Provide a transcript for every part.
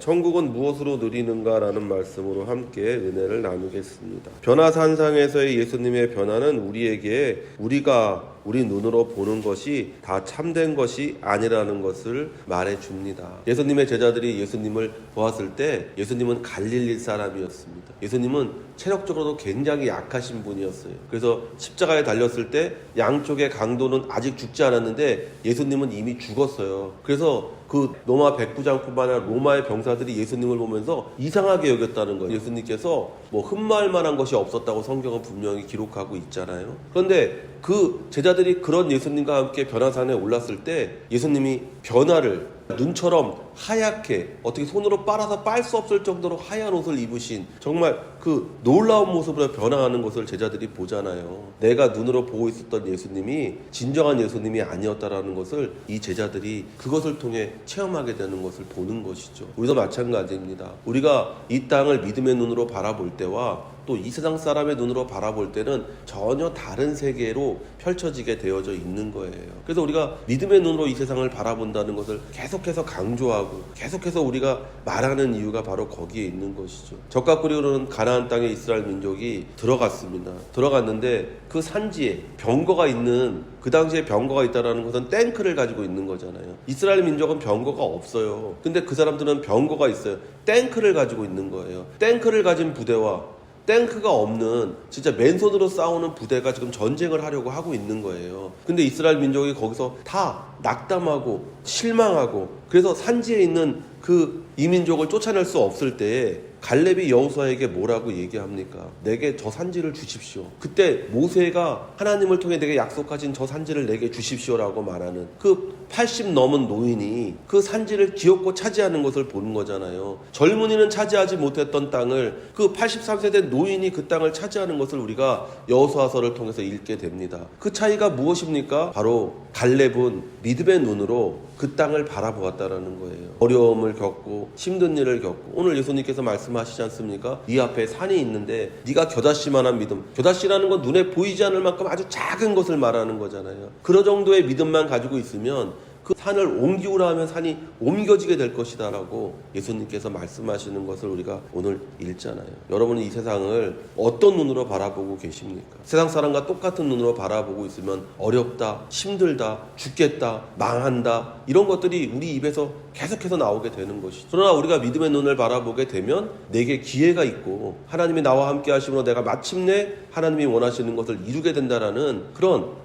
천국은 무엇으로 누리는가라는 말씀으로 함께 은혜를 나누겠습니다. 변화산상에서의 예수님의 변화는 우리에게 우리 눈으로 보는 것이 다 참된 것이 아니라는 것을 말해줍니다. 예수님의 제자들이 예수님을 보았을 때 예수님은 갈릴리 사람이었습니다. 예수님은 체력적으로도 굉장히 약하신 분이었어요. 그래서 십자가에 달렸을 때 양쪽의 강도는 아직 죽지 않았는데 예수님은 이미 죽었어요. 그래서 그 로마 백부장뿐만 아니라 로마의 병사들이 예수님을 보면서 이상하게 여겼다는 거예요. 예수님께서 흠마할 만한 것이 없었다고 성경은 분명히 기록하고 있잖아요. 그런데 그 제자들이 그런 예수님과 함께 변화산에 올랐을 때 예수님이 변화를 눈처럼 하얗게 어떻게 손으로 빨아서 빨 수 없을 정도로 하얀 옷을 입으신 정말 그 놀라운 모습으로 변화하는 것을 제자들이 보잖아요. 내가 눈으로 보고 있었던 예수님이 진정한 예수님이 아니었다라는 것을 이 제자들이 그것을 통해 체험하게 되는 것을 보는 것이죠. 우리도 마찬가지입니다. 우리가 이 땅을 믿음의 눈으로 바라볼 때와 또 이 세상 사람의 눈으로 바라볼 때는 전혀 다른 세계로 펼쳐지게 되어져 있는 거예요. 그래서 우리가 믿음의 눈으로 이 세상을 바라본다는 것을 계속해서 강조하고 계속해서 우리가 말하는 이유가 바로 거기에 있는 것이죠. 적각구리로는 가나안 땅에 이스라엘 민족이 들어갔습니다. 들어갔는데 그 산지에 병거가 있는, 그 당시에 병거가 있다는 것은 탱크를 가지고 있는 거잖아요. 이스라엘 민족은 병거가 없어요. 근데 그 사람들은 병거가 있어요. 탱크를 가지고 있는 거예요. 탱크를 가진 부대와 탱크가 없는 진짜 맨손으로 싸우는 부대가 지금 전쟁을 하려고 하고 있는 거예요. 근데 이스라엘 민족이 거기서 다 낙담하고 실망하고, 그래서 산지에 있는 그 이민족을 쫓아낼 수 없을 때에 갈렙이 여호수아에게 뭐라고 얘기합니까? 내게 저 산지를 주십시오. 그때 모세가 하나님을 통해 내게 약속하신 저 산지를 내게 주십시오라고 말하는 그 80 넘은 노인이 그 산지를 기어코 차지하는 것을 보는 거잖아요. 젊은이는 차지하지 못했던 땅을 그 83세 된 노인이 그 땅을 차지하는 것을 우리가 여호수아서를 통해서 읽게 됩니다. 그 차이가 무엇입니까? 바로 갈렙은 믿음의 눈으로 그 땅을 바라보았다라는 거예요. 어려움을 겪고 힘든 일을 겪고, 오늘 예수님께서 말씀하시지 않습니까? 네 앞에 산이 있는데 네가 겨자씨만한 믿음, 겨자씨라는 건 눈에 보이지 않을 만큼 아주 작은 것을 말하는 거잖아요. 그런 정도의 믿음만 가지고 있으면 그 산을 옮기우라 하면 산이 옮겨지게 될 것이다 라고 예수님께서 말씀하시는 것을 우리가 오늘 읽잖아요. 여러분은 이 세상을 어떤 눈으로 바라보고 계십니까? 세상 사람과 똑같은 눈으로 바라보고 있으면 어렵다, 힘들다, 죽겠다, 망한다, 이런 것들이 우리 입에서 계속해서 나오게 되는 것이죠. 그러나 우리가 믿음의 눈을 바라보게 되면 내게 기회가 있고 하나님이 나와 함께 하심으로 내가 마침내 하나님이 원하시는 것을 이루게 된다라는 그런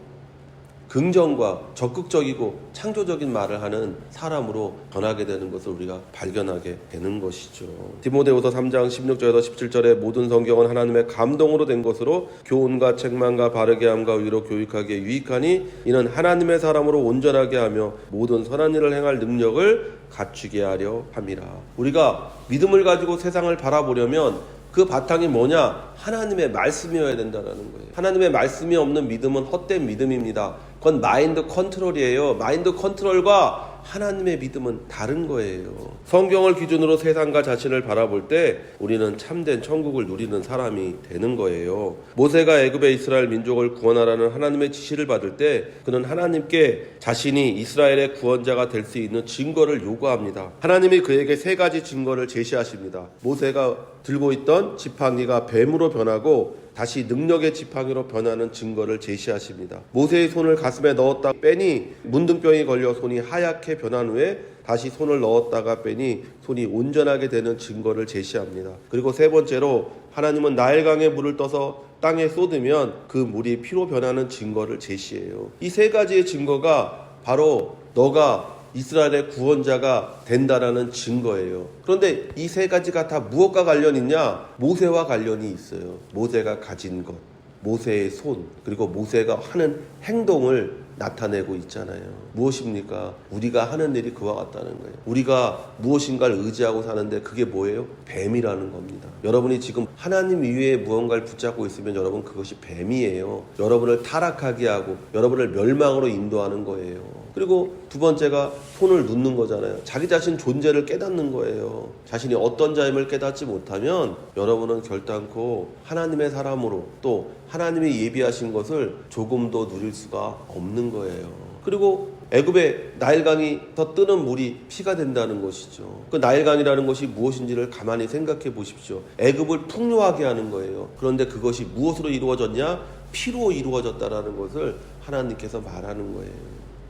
긍정과 적극적이고 창조적인 말을 하는 사람으로 변하게 되는 것을 우리가 발견하게 되는 것이죠. 디모데후서 3장 16절에서 17절에 모든 성경은 하나님의 감동으로 된 것으로 교훈과 책망과 바르게 함과 의로 교육하기에 유익하니 이는 하나님의 사람으로 온전하게 하며 모든 선한 일을 행할 능력을 갖추게 하려 함이라. 우리가 믿음을 가지고 세상을 바라보려면 그 바탕이 뭐냐? 하나님의 말씀이어야 된다는 거예요. 하나님의 말씀이 없는 믿음은 헛된 믿음입니다. 그건 마인드 컨트롤이에요. 마인드 컨트롤과 하나님의 믿음은 다른 거예요. 성경을 기준으로 세상과 자신을 바라볼 때 우리는 참된 천국을 누리는 사람이 되는 거예요. 모세가 애굽의 이스라엘 민족을 구원하라는 하나님의 지시를 받을 때 그는 하나님께 자신이 이스라엘의 구원자가 될 수 있는 증거를 요구합니다. 하나님이 그에게 세 가지 증거를 제시하십니다. 모세가 들고 있던 지팡이가 뱀으로 변하고 다시 능력의 지팡이로 변하는 증거를 제시하십니다. 모세의 손을 가슴에 넣었다 빼니 문둥병이 걸려 손이 하얗게 변한 후에 다시 손을 넣었다가 빼니 손이 온전하게 되는 증거를 제시합니다. 그리고 세 번째로 하나님은 나일강에 물을 떠서 땅에 쏟으면 그 물이 피로 변하는 증거를 제시해요. 이 세 가지의 증거가 바로 너가 이스라엘의 구원자가 된다라는 증거예요. 그런데 이 세 가지가 다 무엇과 관련이 있냐? 모세와 관련이 있어요. 모세가 가진 것, 모세의 손, 그리고 모세가 하는 행동을 나타내고 있잖아요. 무엇입니까? 우리가 하는 일이 그와 같다는 거예요. 우리가 무엇인가를 의지하고 사는데 그게 뭐예요? 뱀이라는 겁니다. 여러분이 지금 하나님 이외에 무언가를 붙잡고 있으면 여러분 그것이 뱀이에요. 여러분을 타락하게 하고 여러분을 멸망으로 인도하는 거예요. 그리고 두 번째가 손을 눕는 거잖아요. 자기 자신 존재를 깨닫는 거예요. 자신이 어떤 자임을 깨닫지 못하면 여러분은 결단코 하나님의 사람으로 또 하나님이 예비하신 것을 조금도 누릴 수가 없는 거예요. 그리고 애굽의 나일강이 뜨는 물이 피가 된다는 것이죠. 그 나일강이라는 것이 무엇인지를 가만히 생각해 보십시오. 애굽을 풍요하게 하는 거예요. 그런데 그것이 무엇으로 이루어졌냐? 피로 이루어졌다라는 것을 하나님께서 말하는 거예요.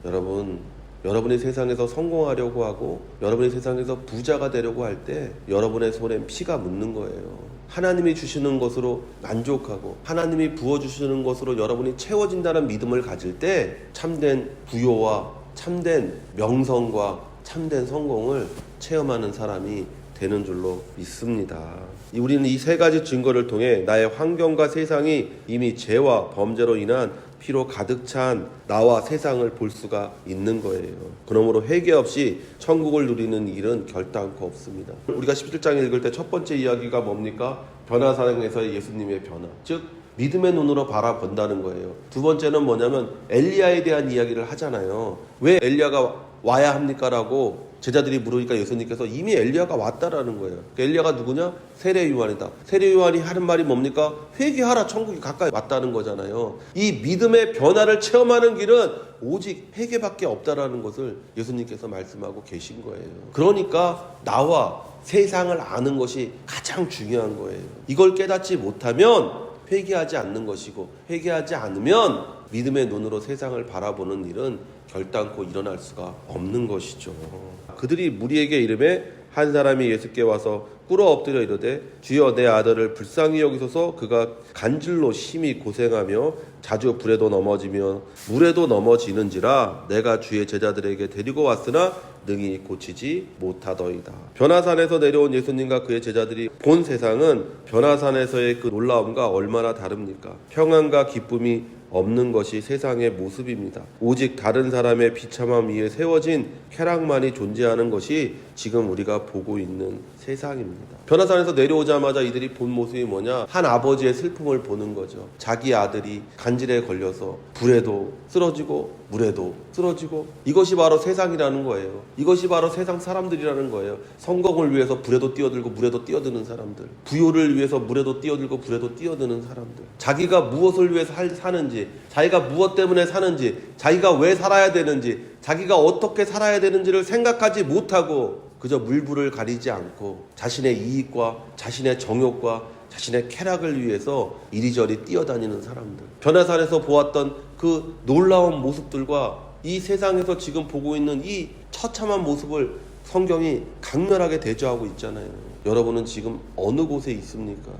여러분, 여러분이 세상에서 성공하려고 하고 여러분이 세상에서 부자가 되려고 할 때 여러분의 손엔 피가 묻는 거예요. 하나님이 주시는 것으로 만족하고 하나님이 부어주시는 것으로 여러분이 채워진다는 믿음을 가질 때 참된 부요와 참된 명성과 참된 성공을 체험하는 사람이 되는 줄로 믿습니다. 우리는 이 세 가지 증거를 통해 나의 환경과 세상이 이미 죄와 범죄로 인한 피로 가득 찬 나와 세상을 볼 수가 있는 거예요. 그러므로 회개 없이 천국을 누리는 일은 결단코 없습니다. 우리가 17장 읽을 때 첫 번째 이야기가 뭡니까? 변화사랑에서의 예수님의 변화, 즉 믿음의 눈으로 바라본다는 거예요. 두 번째는 뭐냐면 엘리야에 대한 이야기를 하잖아요. 왜 엘리야가 와야 합니까? 라고 제자들이 물으니까 예수님께서 이미 엘리야가 왔다라는 거예요. 그러니까 엘리야가 누구냐? 세례 요한이다. 세례 요한이 하는 말이 뭡니까? 회개하라, 천국이 가까이 왔다는 거잖아요. 이 믿음의 변화를 체험하는 길은 오직 회개밖에 없다라는 것을 예수님께서 말씀하고 계신 거예요. 그러니까 나와 세상을 아는 것이 가장 중요한 거예요. 이걸 깨닫지 못하면 회개하지 않는 것이고, 회개하지 않으면 믿음의 눈으로 세상을 바라보는 일은 결단코 일어날 수가 없는 것이죠. 그들이 무리에게 이르매 한 사람이 예수께 와서 꿇어 엎드려 이르되 주여 내 아들을 불쌍히 여기소서. 그가 간질로 심히 고생하며 자주 불에도 넘어지며 물에도 넘어지는지라 내가 주의 제자들에게 데리고 왔으나 능히 고치지 못하더이다. 변화산에서 내려온 예수님과 그의 제자들이 본 세상은 변화산에서의 그 놀라움과 얼마나 다릅니까? 평안과 기쁨이 없는 것이 세상의 모습입니다. 오직 다른 사람의 비참함 위에 세워진 쾌락만이 존재하는 것이 지금 우리가 보고 있는 세상입니다. 변화산에서 내려오자마자 이들이 본 모습이 뭐냐? 한 아버지의 슬픔을 보는 거죠. 자기 아들이 간질에 걸려서 불에도 쓰러지고 물에도 쓰러지고, 이것이 바로 세상이라는 거예요. 이것이 바로 세상 사람들이라는 거예요. 성공을 위해서 불에도 뛰어들고 물에도 뛰어드는 사람들, 부요를 위해서 물에도 뛰어들고 불에도 뛰어드는 사람들, 자기가 무엇을 위해서 사는지, 자기가 무엇 때문에 사는지, 자기가 왜 살아야 되는지, 자기가 어떻게 살아야 되는지를 생각하지 못하고 그저 물불을 가리지 않고 자신의 이익과 자신의 정욕과 자신의 쾌락을 위해서 이리저리 뛰어다니는 사람들, 변화산에서 보았던 그 놀라운 모습들과 이 세상에서 지금 보고 있는 이 처참한 모습을 성경이 강렬하게 대조하고 있잖아요. 여러분은 지금 어느 곳에 있습니까?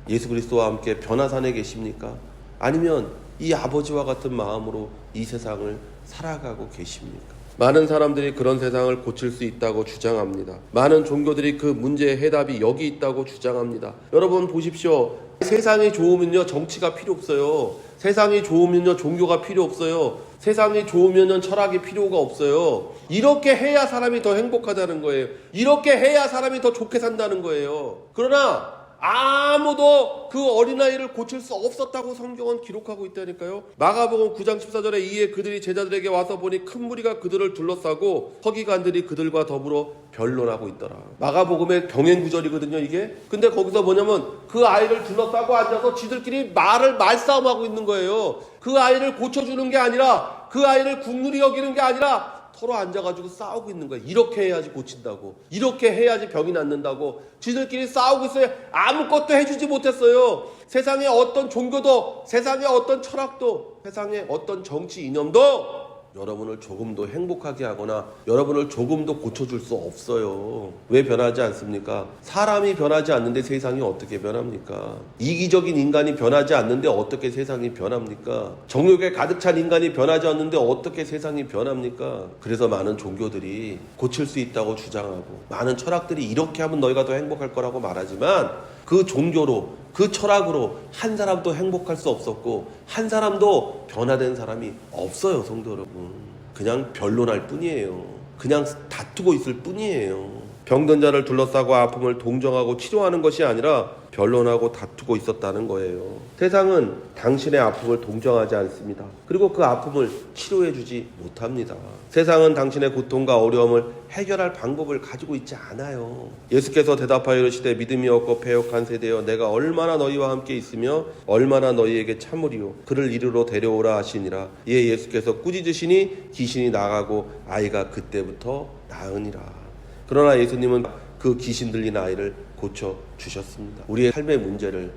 예수 그리스도와 함께 변화산에 계십니까? 아니면 이 아버지와 같은 마음으로 이 세상을 살아가고 계십니까? 많은 사람들이 그런 세상을 고칠 수 있다고 주장합니다. 많은 종교들이 그 문제의 해답이 여기 있다고 주장합니다. 여러분 보십시오. 세상이 좋으면요 정치가 필요 없어요. 세상이 좋으면요 종교가 필요 없어요. 세상이 좋으면요 철학이 필요가 없어요. 이렇게 해야 사람이 더 행복하다는 거예요. 이렇게 해야 사람이 더 좋게 산다는 거예요. 그러나 아무도 그 어린아이를 고칠 수 없었다고 성경은 기록하고 있다니까요. 마가복음 9장 14절에 이에 그들이 제자들에게 와서 보니 큰 무리가 그들을 둘러싸고 서기관들이 그들과 더불어 변론하고 있더라. 마가복음의 병행 구절이거든요 이게. 근데 거기서 뭐냐면 그 아이를 둘러싸고 앉아서 지들끼리 말싸움하고 있는 거예요. 그 아이를 고쳐주는 게 아니라, 그 아이를 국률이 여기는 게 아니라 서로 앉아가지고 싸우고 있는 거예요. 이렇게 해야지 고친다고, 이렇게 해야지 병이 낫는다고 지들끼리 싸우고 있어요. 아무것도 해주지 못했어요. 세상의 어떤 종교도, 세상의 어떤 철학도, 세상의 어떤 정치 이념도 여러분을 조금도 행복하게 하거나 여러분을 조금도 고쳐줄 수 없어요. 왜 변하지 않습니까? 사람이 변하지 않는데 세상이 어떻게 변합니까? 이기적인 인간이 변하지 않는데 어떻게 세상이 변합니까? 정욕에 가득 찬 인간이 변하지 않는데 어떻게 세상이 변합니까? 그래서 많은 종교들이 고칠 수 있다고 주장하고, 많은 철학들이 이렇게 하면 너희가 더 행복할 거라고 말하지만, 그 종교로, 그 철학으로 한 사람도 행복할 수 없었고 한 사람도 변화된 사람이 없어요. 성도 여러분, 그냥 변론할 뿐이에요. 그냥 다투고 있을 뿐이에요. 병든 자를 둘러싸고 아픔을 동정하고 치료하는 것이 아니라 변론하고 다투고 있었다는 거예요. 세상은 당신의 아픔을 동정하지 않습니다. 그리고 그 아픔을 치료해 주지 못합니다. 세상은 당신의 고통과 어려움을 해결할 방법을 가지고 있지 않아요. 예수께서 대답하여 이르시되 믿음이 없고 패역한 세대여 내가 얼마나 너희와 함께 있으며 얼마나 너희에게 참으리요 그를 이리로 데려오라 하시니라. 이에 예수께서 꾸짖으시니 귀신이 나가고 아이가 그때부터 나으니라. 그러나 예수님은 그 귀신 들린 아이를 고쳐주셨습니다. 우리의 삶의 문제를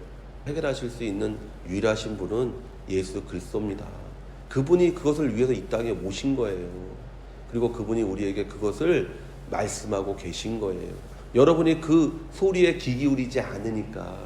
해결하실 수 있는 유일하신 분은 예수 그리스도입니다. 그분이 그것을 위해서 이 땅에 오신 거예요. 그리고 그분이 우리에게 그것을 말씀하고 계신 거예요. 여러분이 그 소리에 귀 기울이지 않으니까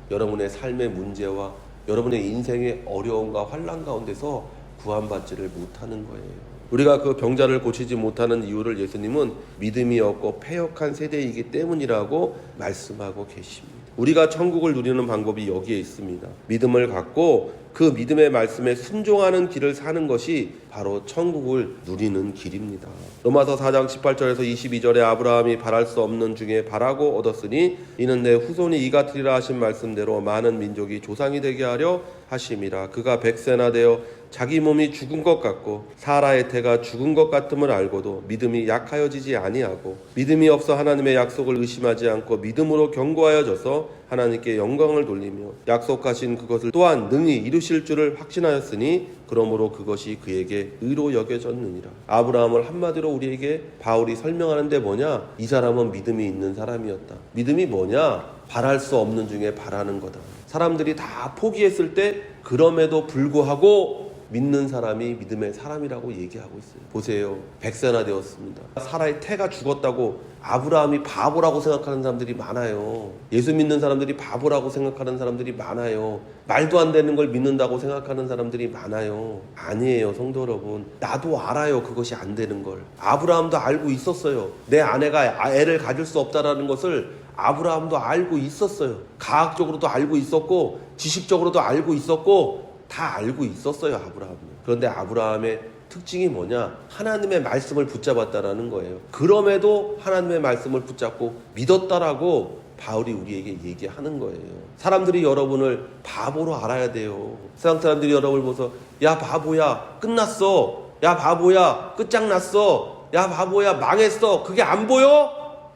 여러분의 삶의 문제와 여러분의 인생의 어려움과 환난 가운데서 구원받지를 못하는 거예요. 우리가 그 병자를 고치지 못하는 이유를 예수님은 믿음이 없고 패역한 세대이기 때문이라고 말씀하고 계십니다. 우리가 천국을 누리는 방법이 여기에 있습니다. 믿음을 갖고 그 믿음의 말씀에 순종하는 길을 사는 것이 바로 천국을 누리는 길입니다. 로마서 4장 18절에서 22절에 아브라함이 바랄 수 없는 중에 바라고 얻었으니 이는 내 후손이 이 같으리라 하신 말씀대로 많은 민족이 조상이 되게 하려 하심이라. 그가 100세나 되어 자기 몸이 죽은 것 같고 사라의 태가 죽은 것 같음을 알고도 믿음이 약하여지지 아니하고 믿음이 없어 하나님의 약속을 의심하지 않고 믿음으로 견고하여져서 하나님께 영광을 돌리며 약속하신 그것을 또한 능히 이루실 줄을 확신하였으니 그러므로 그것이 그에게 의로 여겨졌느니라. 아브라함을 한마디로 우리에게 바울이 설명하는데 뭐냐? 이 사람은 믿음이 있는 사람이었다. 믿음이 뭐냐? 바랄 수 없는 중에 바라는 거다. 사람들이 다 포기했을 때 그럼에도 불구하고 믿는 사람이 믿음의 사람이라고 얘기하고 있어요. 보세요. 100세나 되었습니다. 사라의 태가 죽었다고 아브라함이 바보라고 생각하는 사람들이 많아요. 예수 믿는 사람들이 바보라고 생각하는 사람들이 많아요. 말도 안 되는 걸 믿는다고 생각하는 사람들이 많아요. 아니에요, 성도 여러분. 나도 알아요, 그것이 안 되는 걸. 아브라함도 알고 있었어요. 내 아내가 애를 가질 수 없다라는 것을 아브라함도 알고 있었어요. 과학적으로도 알고 있었고 지식적으로도 알고 있었고 다 알고 있었어요, 아브라함은. 그런데 아브라함의 특징이 뭐냐? 하나님의 말씀을 붙잡았다라는 거예요. 그럼에도 하나님의 말씀을 붙잡고 믿었다라고 바울이 우리에게 얘기하는 거예요. 사람들이 여러분을 바보로 알아야 돼요. 세상 사람들이 여러분을 보면서 야 바보야 끝났어, 야 바보야 끝장났어, 야 바보야 망했어, 그게 안 보여?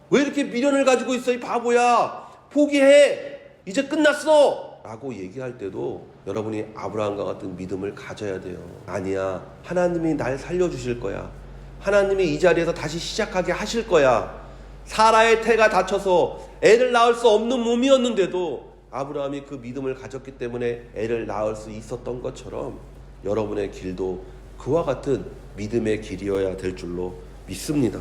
왜 이렇게 미련을 가지고 있어 이 바보야, 포기해, 이제 끝났어 라고 얘기할 때도 여러분이 아브라함과 같은 믿음을 가져야 돼요. 아니야, 하나님이 날 살려주실 거야. 하나님이 이 자리에서 다시 시작하게 하실 거야. 사라의 태가 다쳐서 애를 낳을 수 없는 몸이었는데도 아브라함이 그 믿음을 가졌기 때문에 애를 낳을 수 있었던 것처럼 여러분의 길도 그와 같은 믿음의 길이어야 될 줄로 믿습니다.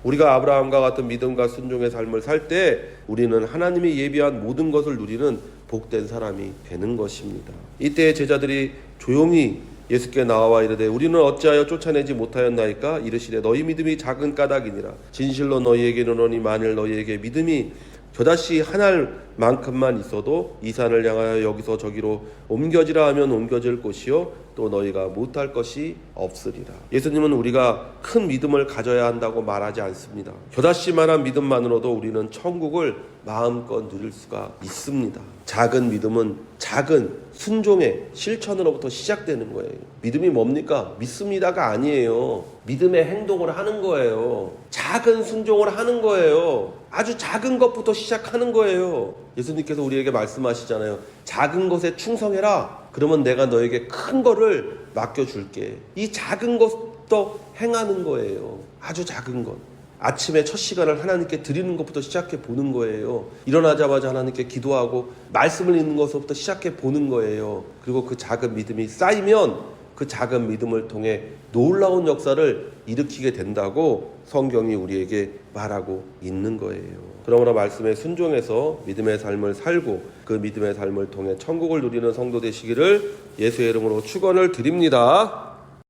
우리가 아브라함과 같은 믿음과 순종의 삶을 살 때 우리는 하나님이 예비한 모든 것을 누리는 복된 사람이 되는 것입니다. 이때 제자들이 조용히 예수께 나와 이르되 우리는 어찌하여 쫓아내지 못하였나이까? 이르시되 너희 믿음이 작은 까닭이니라. 진실로 너희에게 이르노니 만일 너희에게 믿음이 저다시 한 알만큼만 있어도 이 산을 향하여 여기서 저기로 옮겨지라 하면 옮겨질 것이요 또 너희가 못할 것이 없으리라. 예수님은 우리가 큰 믿음을 가져야 한다고 말하지 않습니다. 저다시만한 믿음만으로도 우리는 천국을 마음껏 누릴 수가 있습니다. 작은 믿음은 작은 순종의 실천으로부터 시작되는 거예요. 믿음이 뭡니까? 믿습니다가 아니에요. 믿음의 행동을 하는 거예요. 작은 순종을 하는 거예요. 아주 작은 것부터 시작하는 거예요. 예수님께서 우리에게 말씀하시잖아요. 작은 것에 충성해라. 그러면 내가 너에게 큰 거를 맡겨줄게. 이 작은 것부터 행하는 거예요. 아주 작은 것. 아침에 첫 시간을 하나님께 드리는 것부터 시작해 보는 거예요. 일어나자마자 하나님께 기도하고 말씀을 읽는 것부터 시작해 보는 거예요. 그리고 그 작은 믿음이 쌓이면 그 작은 믿음을 통해 놀라운 역사를 일으키게 된다고 성경이 우리에게 말하고 있는 거예요. 그러므로 말씀에 순종해서 믿음의 삶을 살고 그 믿음의 삶을 통해 천국을 누리는 성도 되시기를 예수의 이름으로 축원을 드립니다.